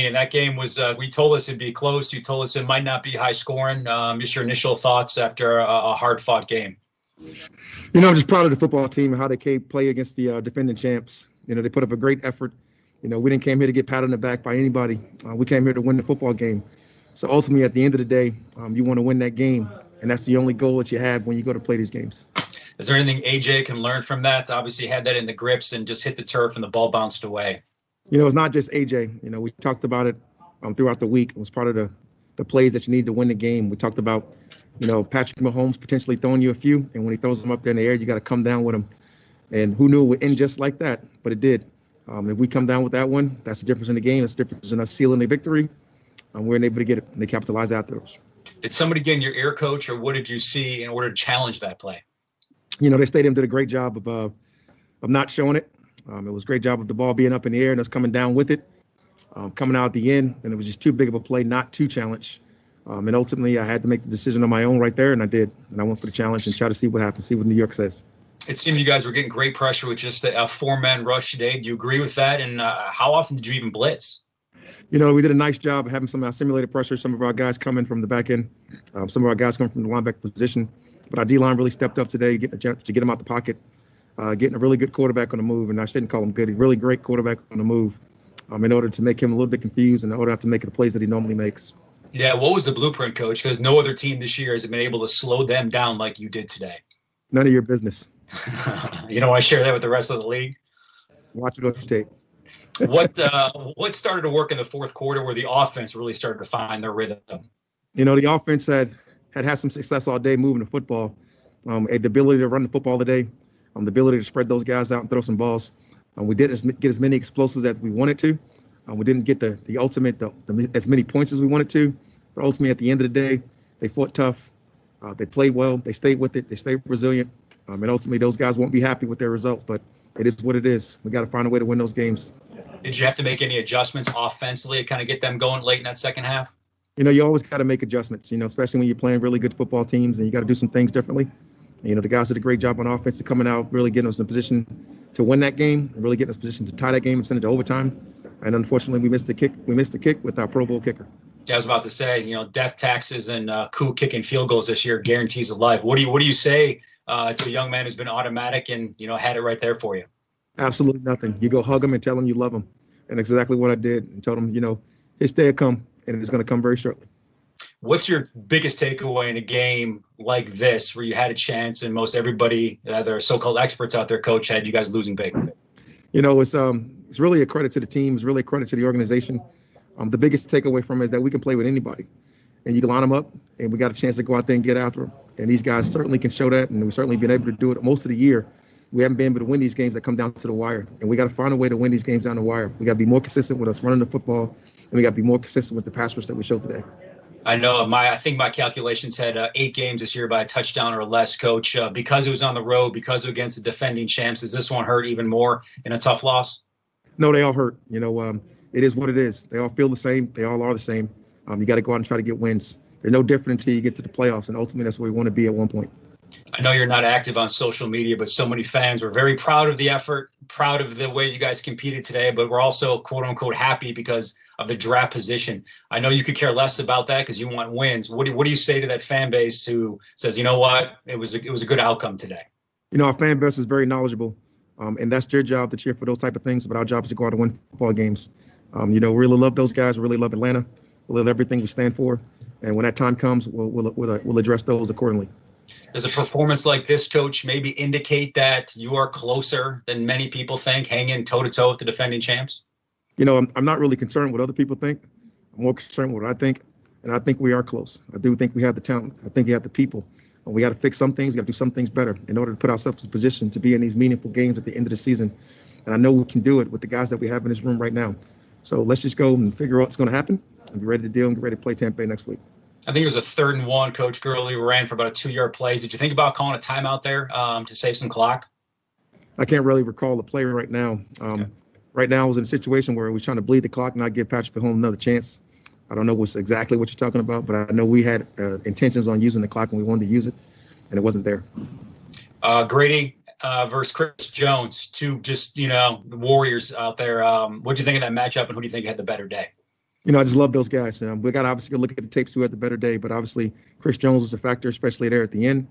And that game was, we told us it'd be close. You told us it might not be high scoring. Just your initial thoughts after a hard fought game. I'm just proud of the football team and how they came play against the defending champs. They put up a great effort. We didn't came here to get patted on the back by anybody. We came here to win the football game. So ultimately, at the end of the day, you want to win that game, and that's the only goal that you have when you go to play these games. Is there anything AJ can learn from that? Obviously, had that in the grips and just hit the turf and the ball bounced away. It's not just AJ. We talked about it throughout the week. It was part of the plays that you need to win the game. We talked about, Patrick Mahomes potentially throwing you a few, and when he throws them up there in the air, you got to come down with him. And who knew it would end just like that? But it did. If we come down with that one, that's the difference in the game. That's the difference in us sealing the victory. We're able to get it, and they capitalize afterwards. Did somebody get in your ear, Coach, or what did you see in order to challenge that play? The stadium did a great job of not showing it. It was a great job of the ball being up in the air and us coming down with it, coming out at the end, and it was just too big of a play not to challenge. And ultimately, I had to make the decision on my own right there, and I did. And I went for the challenge and try to see what happens, see what New York says. It seemed you guys were getting great pressure with just a four-man rush today. Do you agree with that? And how often did you even blitz? We did a nice job of having some simulated pressure. Some of our guys coming from the back end. Some of our guys coming from the linebacker position. But our D-line really stepped up today to get them out the pocket, getting a really good quarterback on the move. And I shouldn't call him good. A really great quarterback on the move in order to make him a little bit confused and in order not to make the plays that he normally makes. Yeah, what was the blueprint, Coach? Because no other team this year has been able to slow them down like you did today. None of your business. You don't want to share that with the rest of the league? Watch it on tape. What started to work in the fourth quarter where the offense really started to find their rhythm? The offense had some success all day moving the football. The ability to run the football today, the ability to spread those guys out and throw some balls. We didn't get as many explosives as we wanted to. We didn't get the ultimate, as many points as we wanted to. But ultimately, at the end of the day, they fought tough. They played well. They stayed with it. They stayed resilient. And ultimately, those guys won't be happy with their results. But it is what it is. We got to find a way to win those games. Did you have to make any adjustments offensively to kind of get them going late in that second half? You always got to make adjustments, especially when you're playing really good football teams and you got to do some things differently. The guys did a great job on offense to coming out, really getting us in position to win that game and really getting us in position to tie that game and send it to overtime. And unfortunately, we missed the kick. We missed the kick with our Pro Bowl kicker. I was about to say, death taxes and coup kicking field goals this year guarantees of life. What do you say to a young man who's been automatic and, had it right there for you? Absolutely nothing. You go hug him and tell him you love him. And exactly what I did and told him, his day will come and it's going to come very shortly. What's your biggest takeaway in a game like this where you had a chance and most everybody, there are so-called experts out there, Coach, had you guys losing big? It's really a credit to the team. It's really a credit to the organization. The biggest takeaway from it is that we can play with anybody. And you can line them up, and we got a chance to go out there and get after them. And these guys certainly can show that, and we've certainly been able to do it most of the year. We haven't been able to win these games that come down to the wire. And we got to find a way to win these games down the wire. We got to be more consistent with us running the football, and we got to be more consistent with the pass rush that we showed today. I know I think my calculations had 8 games this year by a touchdown or less, Coach. Because it was on the road, because it was against the defending champs, does this one hurt even more in a tough loss? No, they all hurt. It is what it is. They all feel the same. They all are the same. You got to go out and try to get wins. They're no different until you get to the playoffs, and ultimately that's where we want to be at one point. I know you're not active on social media, but so many fans were very proud of the effort, proud of the way you guys competed today, but we're also, quote unquote, happy because of the draft position. I know you could care less about that because you want wins. What do you say to that fan base who says, you know what, it was a good outcome today? Our fan base is very knowledgeable, and that's their job to cheer for those type of things, but our job is to go out and win football games. We really love those guys. We really love Atlanta. We love everything we stand for, and when that time comes, we'll address those accordingly. Does a performance like this, Coach, maybe indicate that you are closer than many people think, hanging toe-to-toe with the defending champs? I'm not really concerned what other people think. I'm more concerned with what I think, and I think we are close. I do think we have the talent. I think we have the people. And we got to fix some things. We got to do some things better in order to put ourselves in position to be in these meaningful games at the end of the season. And I know we can do it with the guys that we have in this room right now. So let's just go and figure out what's going to happen and be ready to deal and get ready to play Tampa Bay next week. I think it was a 3rd and 1. Coach Gurley ran for about a 2-yard play. Did you think about calling a timeout there to save some clock? I can't really recall the play right now. Okay. Right now I was in a situation where we was trying to bleed the clock and not give Patrick Mahomes another chance. I don't know exactly what you're talking about, but I know we had intentions on using the clock when we wanted to use it, and it wasn't there. Grady versus Chris Jones, two just, the Warriors out there. What do you think of that matchup, and who do you think had the better day? I just love those guys. We got to obviously go look at the tapes who had the better day, but obviously Chris Jones was a factor, especially there at the end.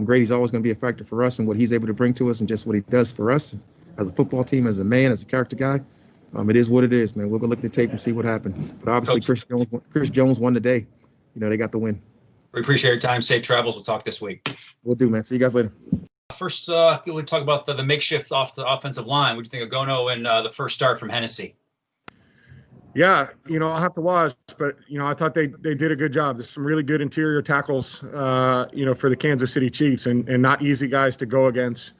Grady's always going to be a factor for us and what he's able to bring to us and just what he does for us as a football team, as a man, as a character guy. It is what it is, man. We'll go look at the tape and see what happened. But obviously, Chris Jones won today. They got the win. We appreciate your time. Safe travels. We'll talk this week. We'll do, man. See you guys later. First, we'll talk about the makeshift off the offensive line. What do you think of Gono and the first start from Hennessy? Yeah, I'll have to watch, but, I thought they did a good job. There's some really good interior tackles, for the Kansas City Chiefs and not easy guys to go against.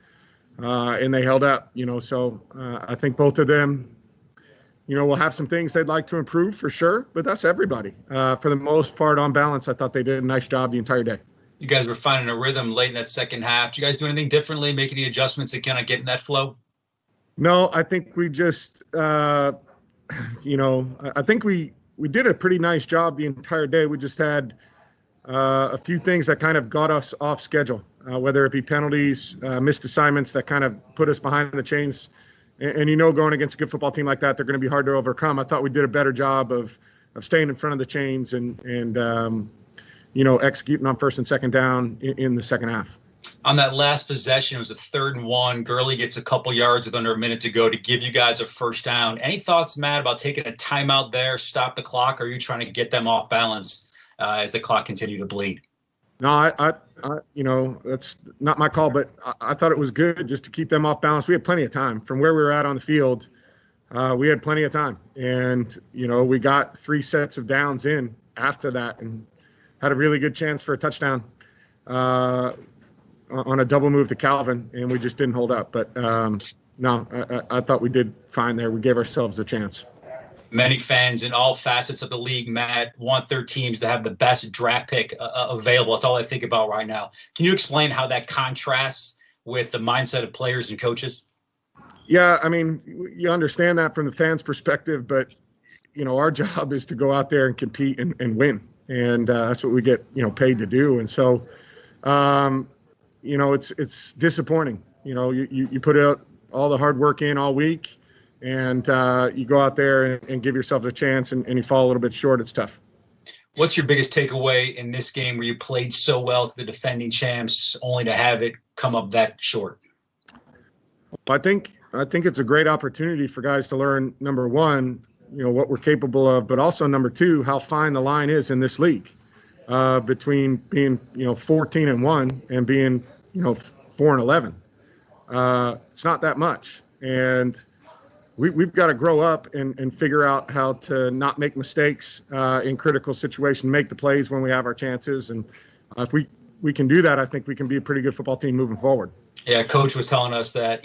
And they held up, so I think both of them, will have some things they'd like to improve for sure, but that's everybody. For the most part, on balance, I thought they did a nice job the entire day. You guys were finding a rhythm late in that second half. Did you guys do anything differently, make any adjustments to kind of get in that flow? No, I think we just, I think we did a pretty nice job the entire day. We just had a few things that kind of got us off schedule, whether it be penalties, missed assignments that kind of put us behind the chains. And going against a good football team like that, they're going to be hard to overcome. I thought we did a better job of staying in front of the chains and executing on first and second down in the second half. On that last possession, it was a 3rd and 1. Gurley gets a couple yards with under a minute to go to give you guys a first down. Any thoughts, Matt, about taking a timeout there, stop the clock, or are you trying to get them off balance as the clock continued to bleed? No, I that's not my call, but I thought it was good just to keep them off balance. We had plenty of time from where we were at on the field. We had plenty of time, and we got 3 sets of downs in after that, and had a really good chance for a touchdown on a double move to Calvin, and we just didn't hold up. But no, I thought we did fine there. We gave ourselves a chance. Many fans in all facets of the league, Matt, want their teams to have the best draft pick available. That's all I think about right now. Can you explain how that contrasts with the mindset of players and coaches? Yeah, I mean, you understand that from the fans' perspective, but, our job is to go out there and compete and win. And that's what we get, paid to do. And so, it's disappointing. You put out all the hard work in all week, and you go out there and give yourself a chance and you fall a little bit short. It's tough. What's your biggest takeaway in this game where you played so well to the defending champs only to have it come up that short? I think it's a great opportunity for guys to learn, number one, what we're capable of, but also number two, how fine the line is in this league between being, 14-1 and being, 4-11. It's not that much. And we've got to grow up and figure out how to not make mistakes in critical situations, make the plays when we have our chances. And if we can do that, I think we can be a pretty good football team moving forward. Yeah, Coach was telling us that,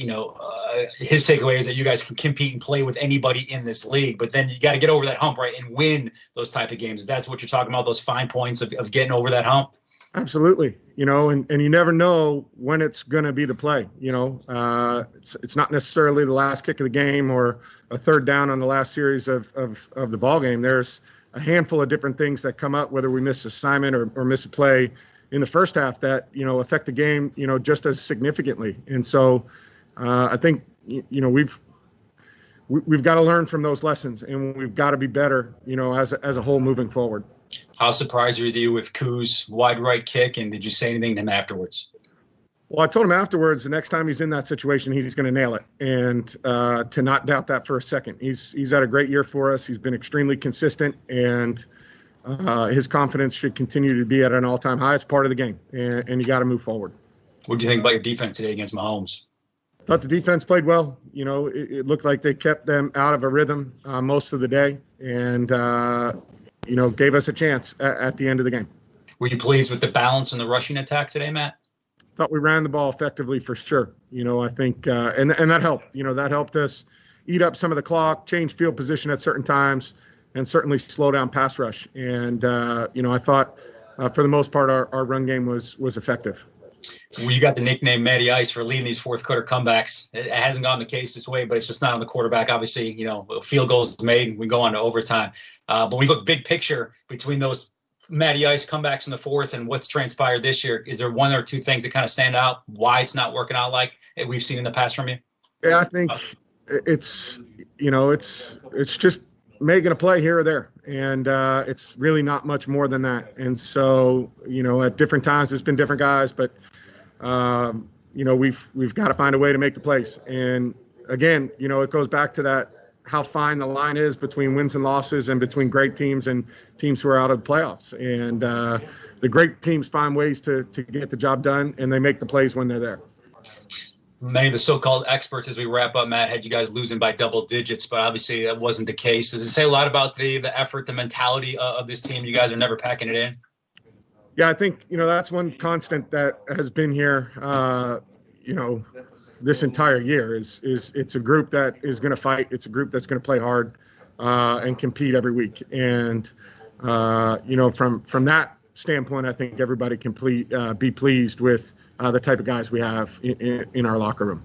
his takeaway is that you guys can compete and play with anybody in this league, but then you got to get over that hump, right, and win those type of games. That's what you're talking about, those fine points of getting over that hump. Absolutely. And you never know when it's going to be the play. It's not necessarily the last kick of the game or a 3rd down on the last series of the ball game. There's a handful of different things that come up, whether we miss assignment or miss a play in the first half that, affect the game, just as significantly. And so I think, we've got to learn from those lessons, and we've got to be better, as a whole moving forward. How surprised were you with Koo's wide right kick, and did you say anything to him afterwards? Well, I told him afterwards, the next time he's in that situation, he's going to nail it, and to not doubt that for a second. He's had a great year for us. He's been extremely consistent, and his confidence should continue to be at an all-time high. It's part of the game, and you got to move forward. What do you think about your defense today against Mahomes? Thought the defense played well. It looked like they kept them out of a rhythm most of the day, and gave us a chance at the end of the game. Were you pleased with the balance in the rushing attack today, Matt? Thought we ran the ball effectively for sure. I think, and that helped. That helped us eat up some of the clock, change field position at certain times, and certainly slow down pass rush. And, I thought for the most part, our run game was effective. Well, you got the nickname Matty Ice for leading these fourth quarter comebacks. It hasn't gone the case this way, but it's just not on the quarterback. Obviously, field goals made, we go on to overtime. But we look big picture between those Matty Ice comebacks in the fourth and what's transpired this year. Is there one or two things that kind of stand out why it's not working out like we've seen in the past from you? Yeah, I think it's just making a play here or there. and it's really not much more than that. And so, at different times, there's been different guys, but we've got to find a way to make the plays. And again, it goes back to that, how fine the line is between wins and losses and between great teams and teams who are out of the playoffs. And the great teams find ways to get the job done, and they make the plays when they're there. Many of the so-called experts, as we wrap up, Matt, had you guys losing by double digits, but obviously that wasn't the case. Does it say a lot about the effort, the mentality of this team? You guys are never packing it in. Yeah, I think, that's one constant that has been here, this entire year is it's a group that is going to fight. It's a group that's going to play hard and compete every week. And, from that standpoint, I think everybody can be pleased with the type of guys we have in our locker room.